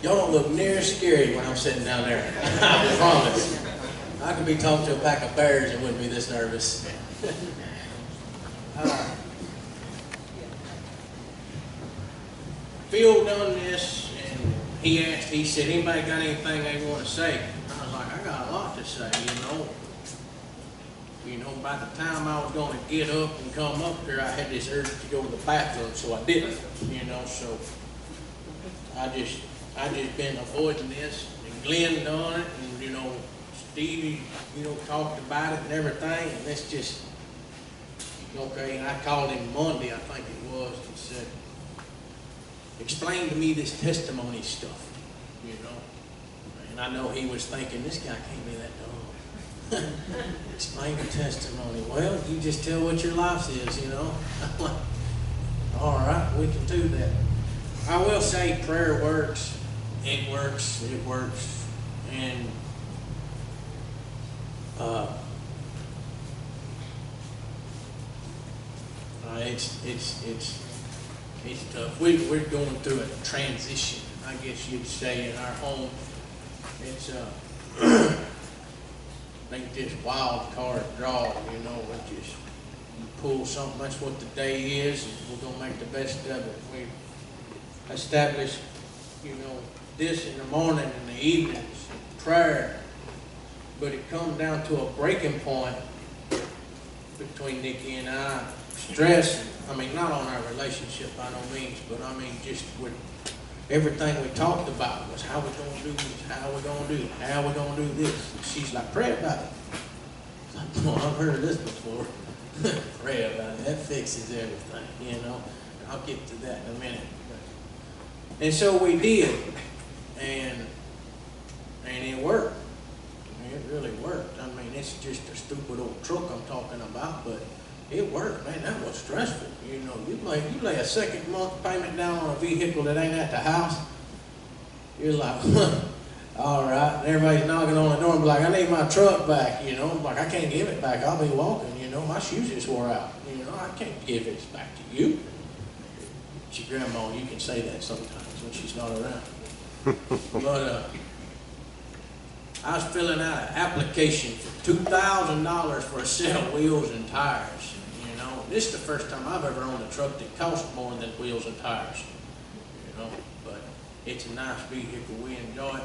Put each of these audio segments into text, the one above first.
Y'all don't look near as scary when I'm sitting down there. I promise. I could be talking to a pack of bears and wouldn't be this nervous. Phil done this, and he said, anybody got anything they want to say? And I was like, I got a lot to say, you know. You know, by the time I was going to get up and come up here, I had this urge to go to the bathroom, so I didn't, you know, so I just been avoiding this, and Glenn done it, and, you know, Stevie, you know, talked about it and everything, and it's just, okay, and I called him Monday, I think it was, and said, explain to me this testimony stuff, you know, and I know he was thinking, this guy can't be that dumb. Explain the testimony. Well, you just tell what your life is, you know. All right, we can do that. I will say prayer works. It works. It works. And it's tough. We're going through a transition, I guess you'd say, in our home. It's I think this wild card draw, you know, we just pull something, that's what the day is, and we're going to make the best of it. We establish, you know, this in the morning and the evenings, prayer, but it comes down to a breaking point between Nikki and I. Stress, I mean, not on our relationship by no means, but I mean, just with everything we talked about was how we're going to do this, how we're going to do it, how we're going to do this. And she's like, pray about it. I'm like, well, I've heard this before. Pray about it. That fixes everything, you know. And I'll get to that in a minute. And so we did. And it worked. I mean, it really worked. I mean, it's just a stupid old truck I'm talking about, but it worked, man. That was stressful. You know, you lay a second month payment down on a vehicle that ain't at the house. You're like, all right. And everybody's knocking on the door and be like, I need my truck back. You know, like, I can't give it back. I'll be walking. You know, my shoes just wore out. You know, I can't give it back to you. It's your grandma. You can say that sometimes when she's not around. But I was filling out an application for $2,000 for a set of wheels and tires. You know, this is the first time I've ever owned a truck that cost more than wheels and tires. You know, but it's a nice vehicle. We enjoy it.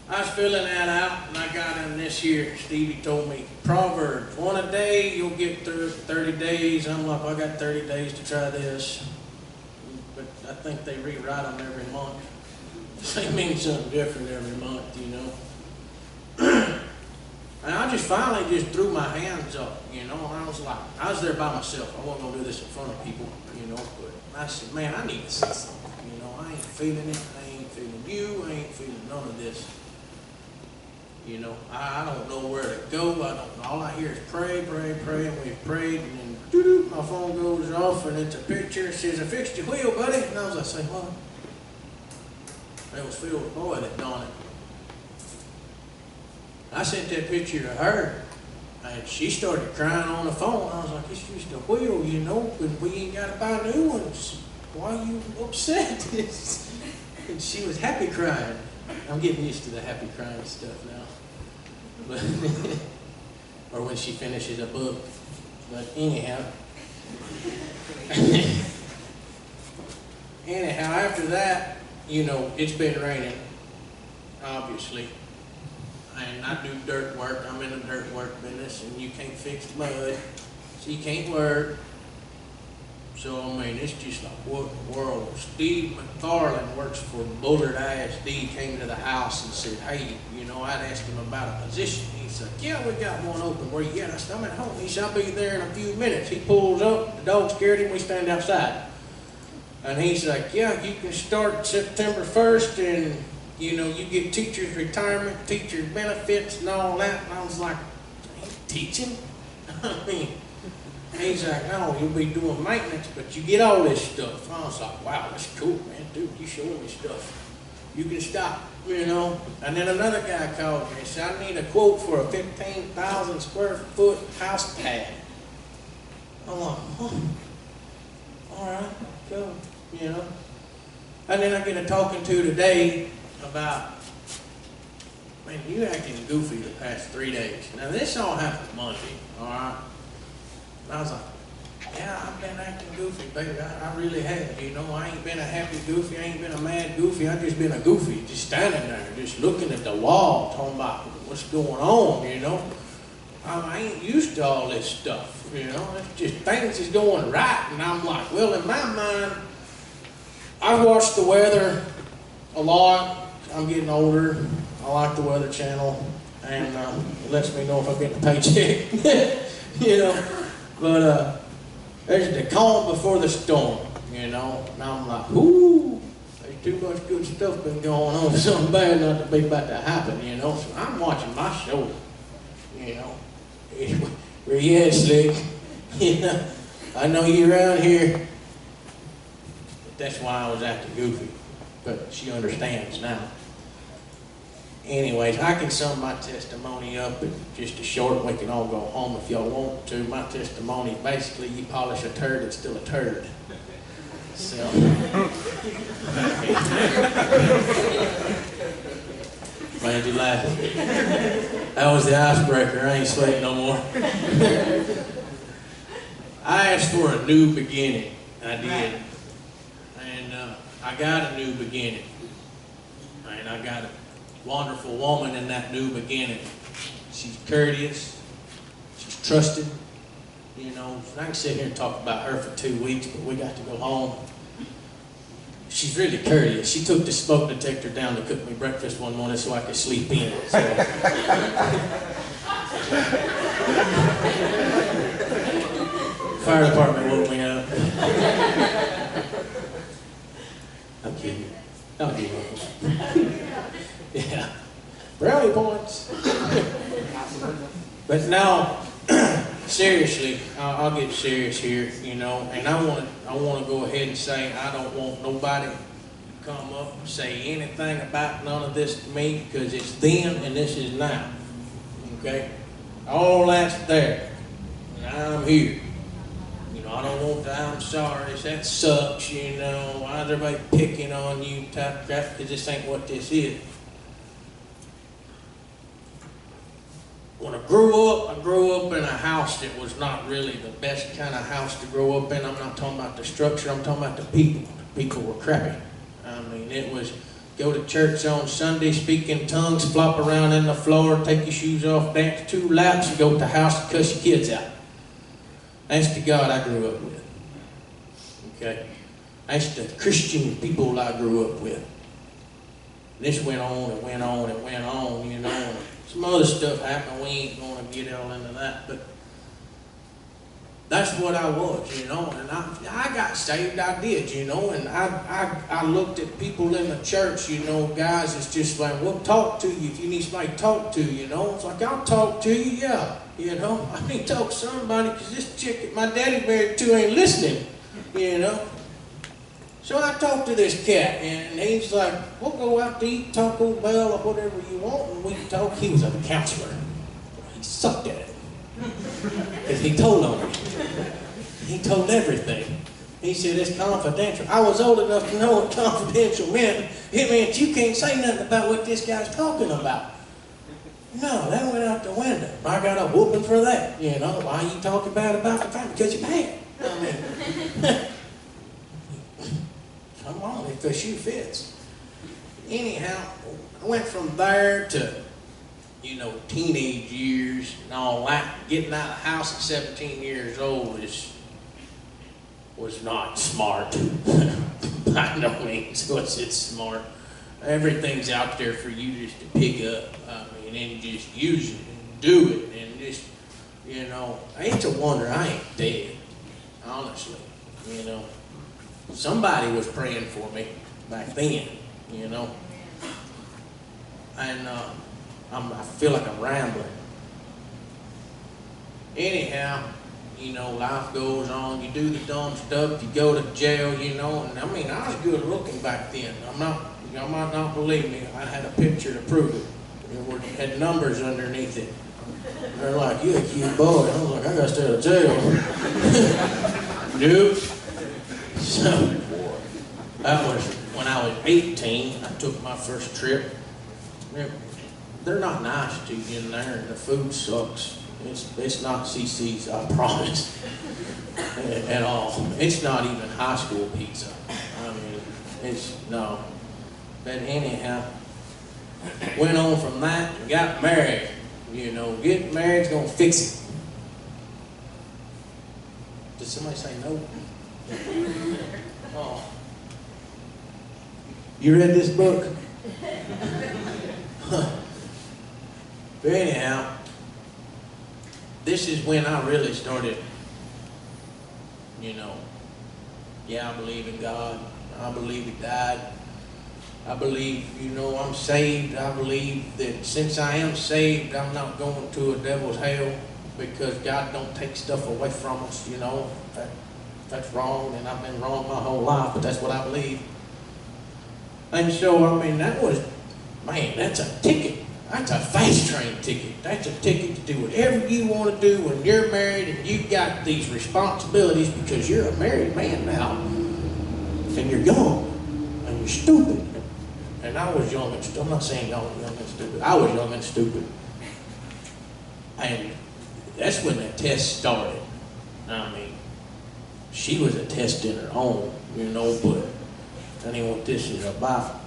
I was filling that out, and I got in this here. Stevie told me, Proverbs, one a day, you'll get through it 30 days. I'm like, I got 30 days to try this. But I think they rewrite them every month. They mean something different every month, you know. And I just finally just threw my hands up, you know, and I was like, I was there by myself. I wasn't going to do this in front of people, you know, but I said, man, I need to see something, you know. I ain't feeling it. I ain't feeling you. I ain't feeling none of this. You know, I don't know where to go. I don't know. All I hear is pray, pray, pray, and we've prayed, and then doo-doo, my phone goes off, and it's a picture. It says, I fixed your wheel, buddy. And I was like, say what? That was Phil's boy that done it. I sent that picture to her, and she started crying on the phone. I was like, it's just a wheel, you know, and we ain't got to buy new ones. Why are you upset? And she was happy crying. I'm getting used to the happy crying stuff now. But or when she finishes a book. But anyhow. After that, you know, it's been raining, obviously. And I do dirt work. I'm in the dirt work business, and you can't fix mud, so you can't work. So, I mean, it's just like, what in the world? Steve McFarland works for Bullard ISD, came to the house and said, hey, you know, I'd asked him about a position. He said, yeah, we got one open. Where you at? I said, I'm at home. He said, I'll be there in a few minutes. He pulls up, the dog scared him, we stand outside. And he's like, yeah, you can start September 1st, and, you know, you get teacher's retirement, teacher's benefits, and all that. And I was like, I ain't teaching. I mean, he's like, oh, you'll be doing maintenance, but you get all this stuff. I was like, wow, that's cool, man. Dude, you showing me stuff. You can stop, you know. And then another guy called me and said, I need a quote for a 15,000 square foot house pad. I'm like, oh, all right, go, you know. And then I get a talking to today about, man, you acting goofy the past 3 days. Now this all happened Monday, all right? And I was like, yeah, I've been acting goofy, baby. I really have. You know, I ain't been a happy goofy. I ain't been a mad goofy. I just been a goofy, just standing there, just looking at the wall, talking about what's going on, you know. I ain't used to all this stuff, you know. It's just things is going right. And I'm like, well, in my mind, I watch the weather a lot. I'm getting older. I like the Weather Channel. And it lets me know if I'm getting a paycheck, you know. But, there's the calm before the storm, you know, and I'm like, ooh, there's too much good stuff been going on, something bad not to be about to happen, you know, so I'm watching my show, you know, where you at, Slick, you know, I know you're around here, but that's why I was acting goofy, but she understands now. Anyways, I can sum my testimony up in just a short, we can all go home if y'all want to. My testimony, basically, you polish a turd, it's still a turd. So. Glad you laughed. That was the icebreaker, I ain't sweating no more. I asked for a new beginning, I did. And I got a new beginning. And I got a wonderful woman in that new beginning. She's courteous, she's trusted, you know. I can sit here and talk about her for 2 weeks, but we got to go home. She's really courteous. She took the smoke detector down to cook me breakfast one morning so I could sleep in. So. Fire department woke me up. I'm kidding. I'll give up. Yeah, brownie points. But now, seriously, I'll get serious here, you know, and I want to go ahead and say I don't want nobody to come up and say anything about none of this to me, because it's then and this is now, okay? All that's there, and I'm here. You know, I don't want the I'm sorry, that sucks, you know, why is everybody picking on you type of crap, because this ain't what this is. When I grew up in a house that was not really the best kind of house to grow up in. I'm not talking about the structure, I'm talking about the people. The people were crappy. I mean, it was go to church on Sunday, speak in tongues, flop around in the floor, take your shoes off, dance 2 laps, and go to the house and cuss your kids out. That's the God I grew up with. Okay? That's the Christian people I grew up with. This went on and went on and went on, you know. Some other stuff happened, we ain't going to get all into that, but that's what I was, you know, and I got saved, I did, you know, and I looked at people in the church, you know, guys, it's just like, we'll talk to you if you need somebody to talk to, you know. It's like, I'll talk to you, yeah, you know. I need to talk to somebody because this chick that my daddy married to ain't listening, you know. So I talked to this cat, and he's like, we'll go out to eat Taco Bell or whatever you want, and we can talk. He was a counselor. He sucked at it. Because he told on me. He told everything. He said, it's confidential. I was old enough to know what confidential meant. It meant you can't say nothing about what this guy's talking about. No, that went out the window. I got a whooping for that. You know, why you talking bad about the family? Because you're bad. I mean, come on, if the shoe fits. Anyhow, I went from there to, you know, teenage years and all that. Getting out of the house at 17 years old was not smart. By no means was it smart. Everything's out there for you just to pick up. I mean, and just use it and do it and just, you know, it's a wonder I ain't dead, honestly, you know. Somebody was praying for me back then, you know. And I feel like I'm rambling. Anyhow, you know, life goes on. You do the dumb stuff. You go to jail, you know. And I mean, I was good looking back then. Y'all might not believe me. I had a picture to prove it. It had numbers underneath it. They're like, you're a cute boy. I was like, I got to stay out of jail. Nope. So, that was when I I was 18, I took my first trip. They're not nice to you in there, and the food sucks. It's not CC's, I promise, at all. It's not even high school pizza. I mean, no. But anyhow, went on from that and got married. You know, getting married's gonna fix it. Did somebody say no? Oh. You read this book? But anyhow, this is when I really started, you know, yeah, I believe in God. I believe He died. I believe, you know, I'm saved. I believe that since I am saved, I'm not going to a devil's hell, because God don't take stuff away from us, you know. That's wrong, and I've been wrong my whole life, but that's what I believe. And so, I mean, that was, man, that's a ticket. That's a fast train ticket. That's a ticket to do whatever you want to do when you're married and you've got these responsibilities, because you're a married man now. And you're young. And you're stupid. And I was young and stupid. I'm not saying y'all were young and stupid. I was young and stupid. And that's when the test started. I mean, she was a test in her own, you know, but that ain't what this is about.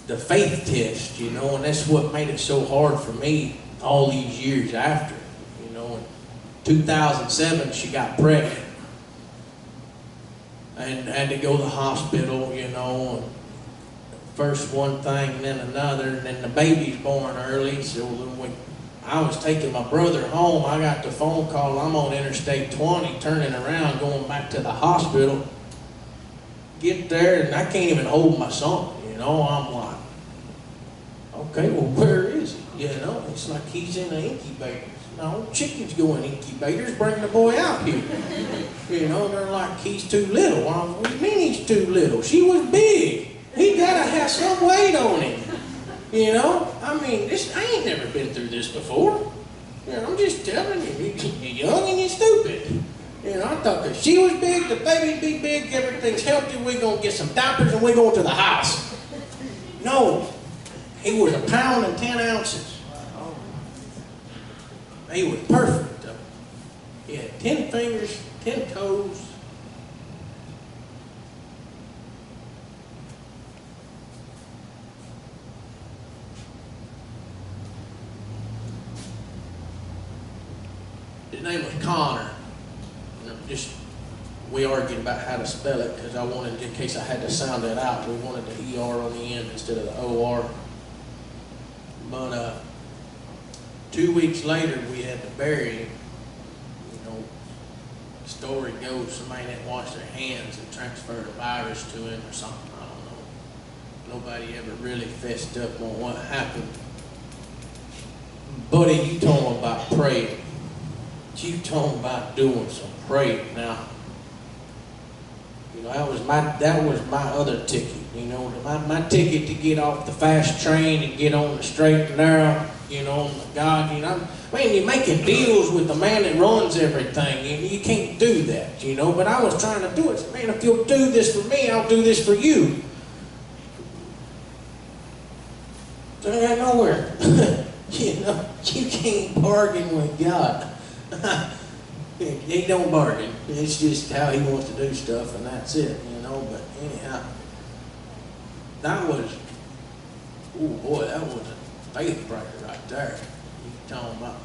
The faith test, you know, and that's what made it so hard for me all these years after. You know, in 2007, she got pregnant and had to go to the hospital, you know, and first one thing and then another, and then the baby's born early. So when I was taking my brother home, I got the phone call. I'm on Interstate 20, turning around, going back to the hospital. Get there, and I can't even hold my son. You know, I'm like, okay, well, where is he? You know, it's like he's in the incubators. No, chickens go in incubators, bring the boy out here. You know, they're like, he's too little. What do you mean he's too little? She was big. He gotta have some weight on him. You know, I mean, I ain't never been through this before. You know, I'm just telling you, you're young and you're stupid. You know, I thought that she was big, the baby'd be big, everything's healthy, we're going to get some diapers and we're going to the house. No, he was 1 pound and 10 ounces. He was perfect. He had 10 fingers, 10 toes. His name was Connor. We argued about how to spell it, because I wanted, in case I had to sound it out, we wanted the ER on the end instead of the OR. But 2 weeks later, we had to bury him. You know, the story goes, somebody didn't wash their hands and transferred a virus to him or something, I don't know. Nobody ever really fessed up on what happened. Buddy, you told him about praying. You told him about doing some praying. Now, you know, that was my other ticket. You know, my ticket to get off the fast train and get on the straight and narrow. You know, God, you know, man, you're making deals with the man that runs everything, and you can't do that. You know, but I was trying to do it. Man, if you'll do this for me, I'll do this for you. So I got nowhere. You know, you can't bargain with God. He don't bargain. It's just how he wants to do stuff, and that's it, you know. But anyhow, that was, oh boy, that was a faith breaker right there. You talking about?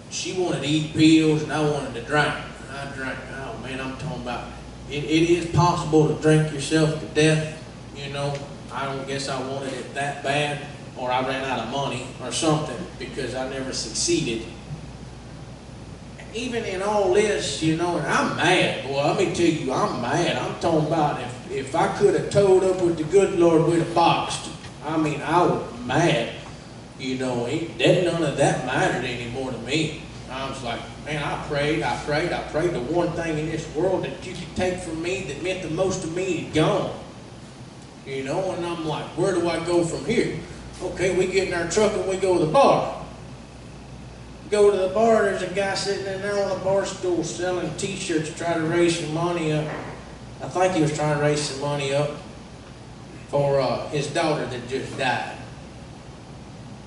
She wanted to eat pills, and I wanted to drink. And I drank. Oh man, I'm talking about. It is possible to drink yourself to death. You know, I don't guess I wanted it that bad. Or I ran out of money or something, because I never succeeded. Even in all this, you know, and I'm mad, boy, let me tell you, I'm mad. I'm talking about if I could have told up with the good Lord, we'd have boxed. I mean, I was mad. You know, none of that mattered anymore to me. I was like, man, I prayed. The one thing in this world that you could take from me that meant the most to me is gone. You know, and I'm like, where do I go from here? Okay, we get in our truck and we go to the bar. Go to the bar, there's a guy sitting in there on a bar stool selling t-shirts to try to raise some money up. I think he was trying to raise some money up for his daughter that just died.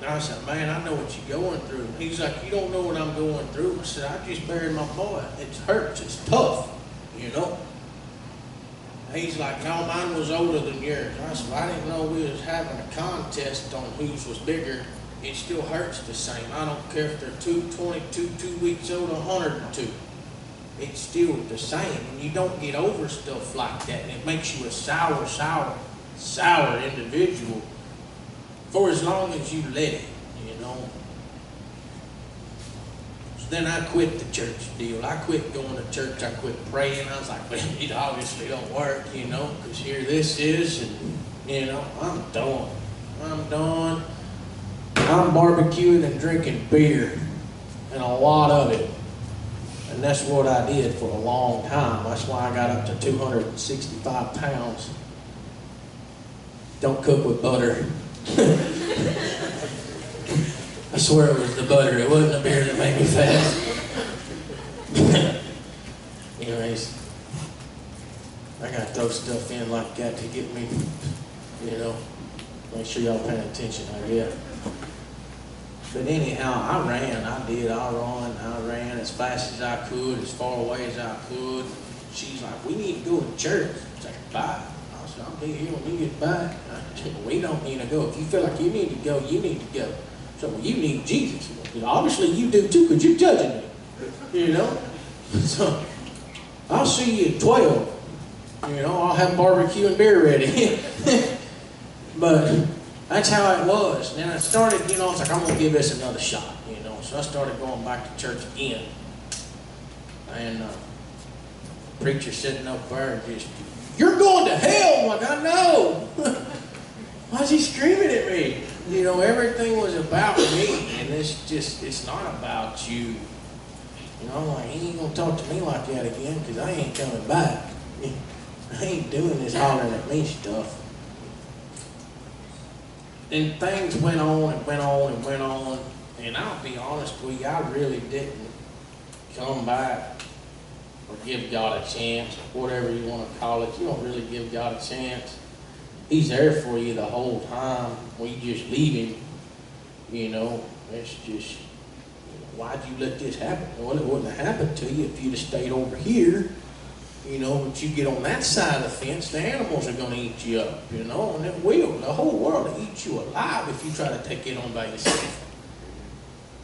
And I said, man, I know what you're going through. He's like, you don't know what I'm going through. I said, I just buried my boy. It hurts. It's tough, you know. He's like, no, mine was older than yours. I said, well, I didn't know we was having a contest on whose was bigger. It still hurts the same. I don't care if they're 22, 2 weeks old, 102. It's still the same. And you don't get over stuff like that. And it makes you a sour individual for as long as you let it, you know. So then I quit the church deal. I quit going to church. I quit praying. I was like, well, it obviously don't work, you know, because here this is, and, you know, I'm done. I'm done. I'm barbecuing and drinking beer, and a lot of it. And that's what I did for a long time. That's why I got up to 265 pounds. Don't cook with butter. I swear it was the butter. It wasn't the beer that made me fat. Anyways, I gotta throw stuff in like that to get me, you know, make sure y'all paying attention, I guess. But anyhow, I ran as fast as I could, as far away as I could. She's like, we need to go to church. I was like, bye. I said, I'll be here when you get back. We don't need to go. If you feel like you need to go, you need to go. So, well, you need Jesus. You know, obviously you do too, because you're judging me. You know? So, I'll see you at 12. You know, I'll have barbecue and beer ready. But that's how it was. And then I started, you know, I was like, I'm going to give this another shot, you know. So I started going back to church again. And the preacher sitting up there and just, you're going to hell! I'm like, I know! Why's he screaming at me? You know, everything was about me, and it's not about you. You know, I'm like, he ain't going to talk to me like that again, because I ain't coming back. I ain't doing this hollering at me stuff. And things went on and went on and went on, and I'll be honest with you, I really didn't come back or give God a chance, or whatever you want to call it. You don't really give God a chance. He's there for you the whole time. We just leave him, you know. It's just, you know, why'd you let this happen? Well, it wouldn't have happened to you if you'd have stayed over here. You know, but you get on that side of the fence, the animals are going to eat you up, you know, and it will. The whole world will eat you alive if you try to take it on by yourself.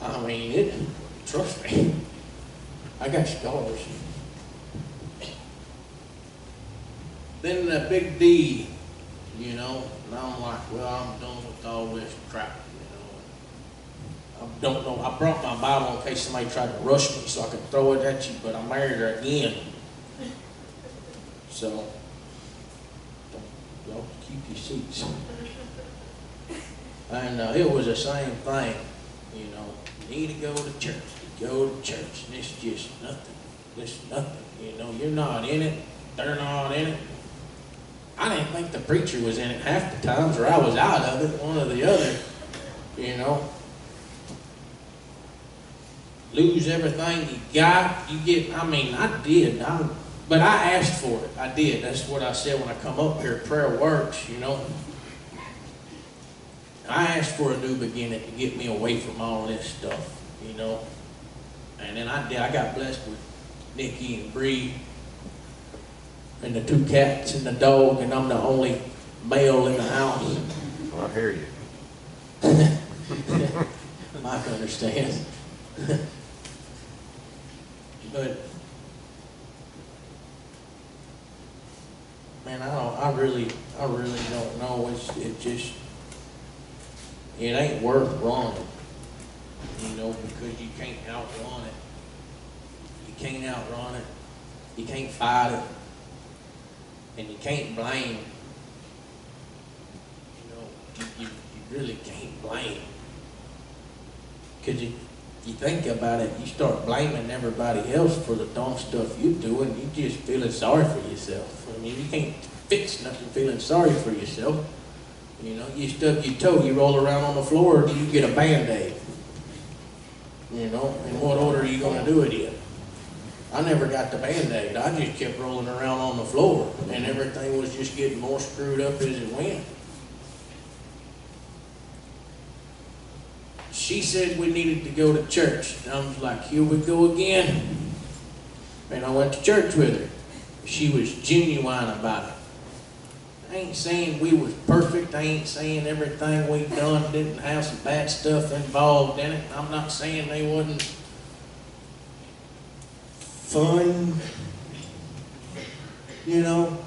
I mean, trust me, I got scars. Then the big D, you know, and I'm like, well, I'm done with all this crap, you know. I don't know, I brought my Bible in case somebody tried to rush me so I could throw it at you, but I married her again. So, y'all keep your seats. And it was the same thing, you know. You need to go to church. You go to church, and it's just nothing. It's nothing, you know. You're not in it. They're not in it. I didn't think the preacher was in it half the times, or I was out of it, one or the other, you know. Lose everything you got. You get, I mean, I did. But I asked for it. I did. That's what I said when I come up here. Prayer works, you know. I asked for a new beginning to get me away from all this stuff, you know. And then I did. I got blessed with Nikki and Bree and the 2 cats and the dog, and I'm the only male in the house. Well, I hear you. Mike understands. But man, I really don't know. It ain't worth running, you know, because you can't outrun it. You can't outrun it. You can't fight it, and you can't blame. You know, you really can't blame, because you think about it. You start blaming everybody else for the dumb stuff you do, and you just feeling sorry for yourself. I mean, you can't fix nothing feeling sorry for yourself. You know, you stub your toe, you roll around on the floor, you get a Band-Aid. You know, in what order are you going to do it in? I never got the Band-Aid. I just kept rolling around on the floor, and everything was just getting more screwed up as it went. She said we needed to go to church. And I was like, here we go again. And I went to church with her. She was genuine about it. I ain't saying we was perfect. I ain't saying everything we done didn't have some bad stuff involved in it. I'm not saying they wasn't fun. You know,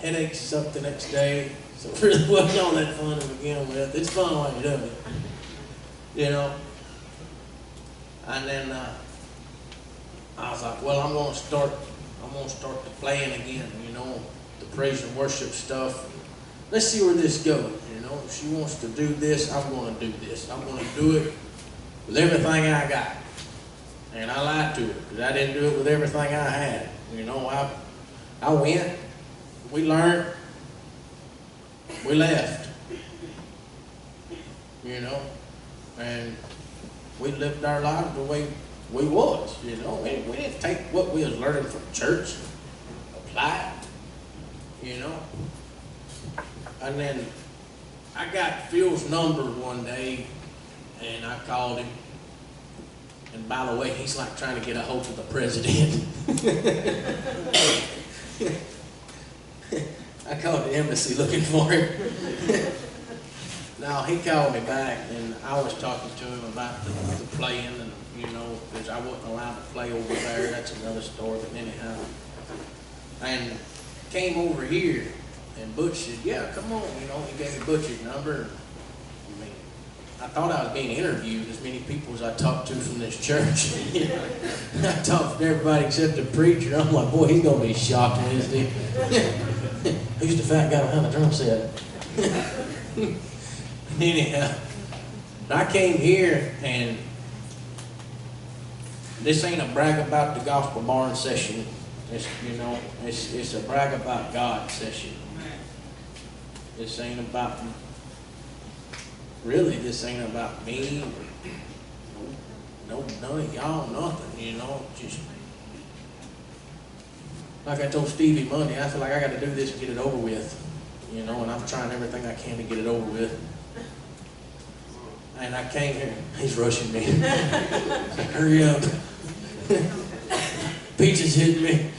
headaches up the next day. So it really wasn't all that fun to begin with. It's fun while you're doing it. You know. And then I was like, well, I'm gonna start the playing again, you know, the praise and worship stuff. Let's see where this goes, you know. If she wants to do this, I'm gonna do this. I'm gonna do it with everything I got. And I lied to her, because I didn't do it with everything I had. You know, I went, we learned, we left. You know, and we lived our lives the way we was, you know. We didn't take what we was learning from church, apply it, you know. And then I got Phil's number one day, and I called him. And by the way, he's like trying to get a hold of the president. I called the embassy looking for him. Now, he called me back, and I was talking to him about the playing, and, you know, because I wasn't allowed to play over there. That's another story, but anyhow. And came over here, and Butch said, yeah, come on, you know. He gave me Butch's number. I mean, I thought I was being interviewed, as many people as I talked to from this church. You know, I talked to everybody except the preacher. I'm like, boy, he's going to be shocked when he's there. Who's the fat guy behind the drum set? Anyhow, I came here, and this ain't a brag about the gospel barn session. It's, you know, it's a brag about God session. This ain't about, really, this ain't about me. No, none of y'all, nothing, you know. Just like I told Stevie Monday, I feel like I got to do this and get it over with, you know. And I'm trying everything I can to get it over with. And I came here. He's rushing me. Hurry up. Peaches hitting me.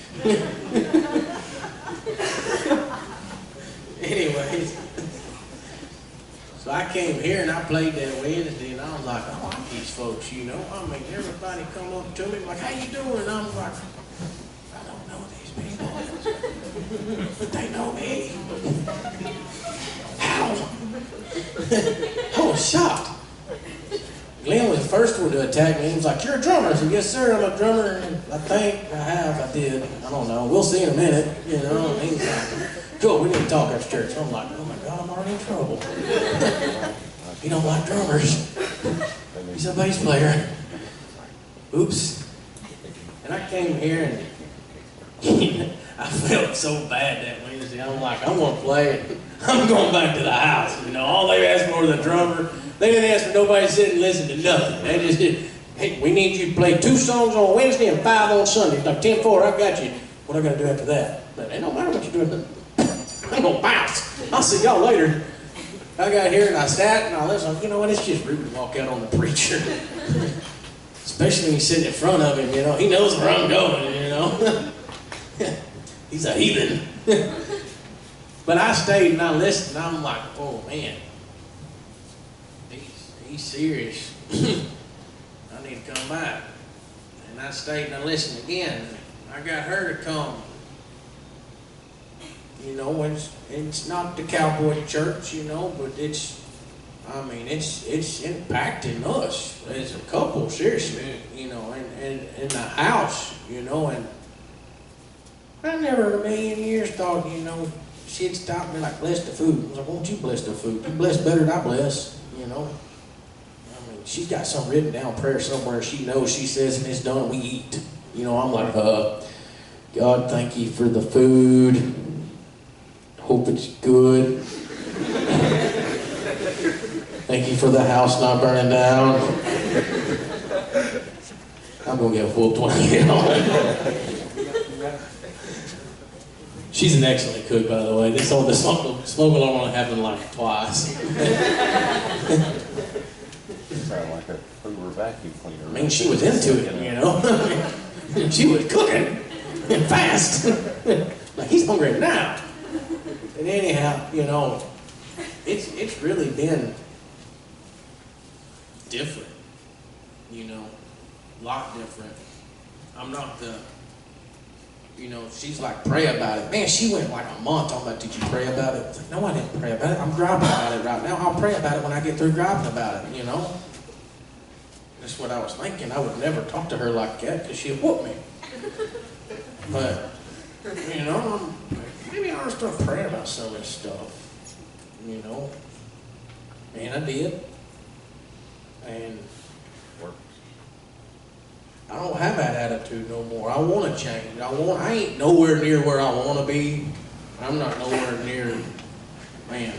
Anyways, so I came here and I played that Wednesday, and I was like, I like these folks, you know. I mean, everybody come up to me like, how you doing? And I was like, I don't know these people, but they know me. How? I was shocked. Glenn was the first one to attack me. He was like, you're a drummer. I said, yes, sir, I'm a drummer. And I think I did. I don't know. We'll see in a minute. You know, and he's like, cool, we need to talk after church. I'm like, oh my God, I'm already in trouble. He don't like drummers. He's a bass player. Oops. And I came here, and I felt so bad that Wednesday. I'm like, I'm going to play it. I'm going back to the house. You know, all they asked for was the drummer. They didn't ask for nobody to sit and listen to nothing. They just did, hey, we need you to play 2 songs on Wednesday and 5 on Sunday. It's like 10-4, I got you. What I got to do after that? But it don't matter what you're doing. I'm going to bounce. I'll see y'all later. I got here and I sat and I listened. You know what? It's just rude to walk out on the preacher. Especially when he's sitting in front of him, you know. He knows where I'm going, you know. He's a heathen. But I stayed and I listened, and I'm like, oh man, he's serious. I need to come back. And I stayed and I listened again. I got her to come. You know, it's not the cowboy church, you know, but it's impacting us as a couple, seriously, you know, and in the house, you know, and I never in a million years thought, you know, she'd stop me like, bless the food. I was like, won't you bless the food? You bless better than I bless, you know. I mean, she's got some written down prayer somewhere. She knows, she says, and it's done, we eat. You know, I'm like, God, thank you for the food. Hope it's good. Thank you for the house not burning down. I I'm gonna get whooped when I get home. She's an excellent cook, by the way. This on the smoke alarm only happened like twice. Sound like a Hoover vacuum cleaner. I mean, she was into it, you know. She was cooking and fast. Like, he's hungry now. And anyhow, you know, it's really been different, you know, a lot different. I'm not the, you know, she's like, pray about it. Man, she went like a month talking about, did you pray about it? It's like, no, I didn't pray about it. I'm griping about it right now. I'll pray about it when I get through griping about it, you know. That's what I was thinking. I would never talk to her like that because she'd whoop me. But, you know, maybe I ought to start praying about some of this stuff, you know. And I did. And I don't have that attitude no more. I want to change. I ain't nowhere near where I want to be. I'm not nowhere near, man,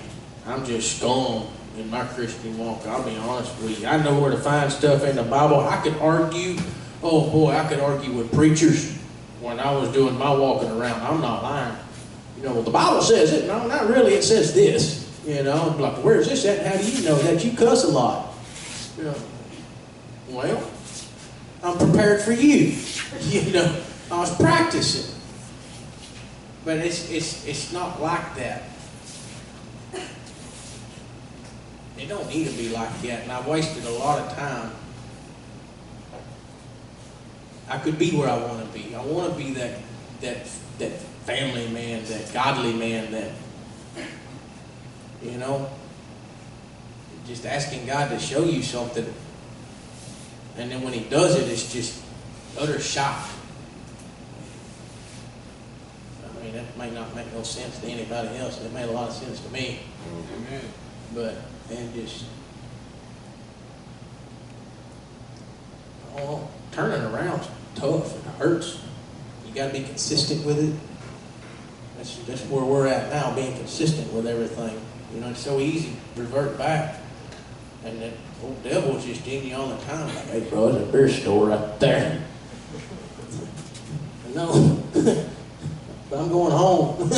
I'm just scum in my Christian walk. I'll be honest with you. I know where to find stuff in the Bible. I could argue, oh boy, I could argue with preachers when I was doing my walking around. I'm not lying. You know, well, the Bible says it. No, not really. It says this. You know, like, where's this at? How do you know that? You cuss a lot. You know, well, I'm prepared for you. You know, I was practicing. But it's not like that. It don't need to be like that, and I've wasted a lot of time. I could be where I want to be. I want to be that family man, that godly man, that, you know, just asking God to show you something, and then when He does it, it's just utter shock. I mean, that might not make no sense to anybody else. It made a lot of sense to me. Amen. But, and just, oh, turning around's tough. It hurts. You got to be consistent with it. That's where we're at now, being consistent with everything. You know, it's so easy to revert back. And that old devil's just in you all the time. Like, hey, bro, there's a beer store right there. No, but I'm going home.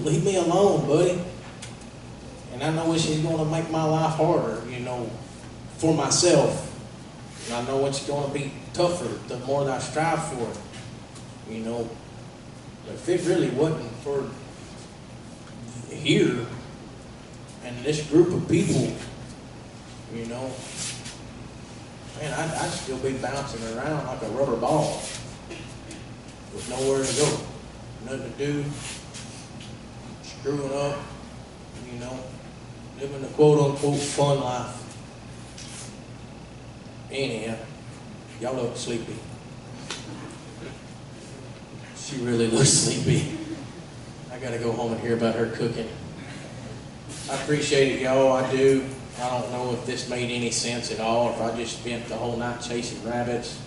Leave me alone, buddy. And I know it's going to make my life harder, you know, for myself. And I know it's going to be tougher the more that I strive for it, you know. But if it really wasn't for here and this group of people, you know, man, I'd still be bouncing around like a rubber ball with nowhere to go, nothing to do, screwing up, you know, living the quote-unquote fun life. Anyhow, y'all look sleepy. She really looks sleepy. I gotta go home and hear about her cooking. I appreciate it, y'all, I do. I don't know if this made any sense at all, if I just spent the whole night chasing rabbits.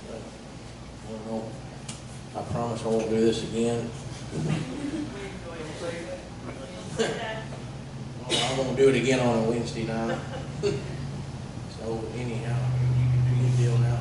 But I don't know. I promise I won't do this again. Well, I won't do it again on a Wednesday night. So anyhow, you can do your deal now.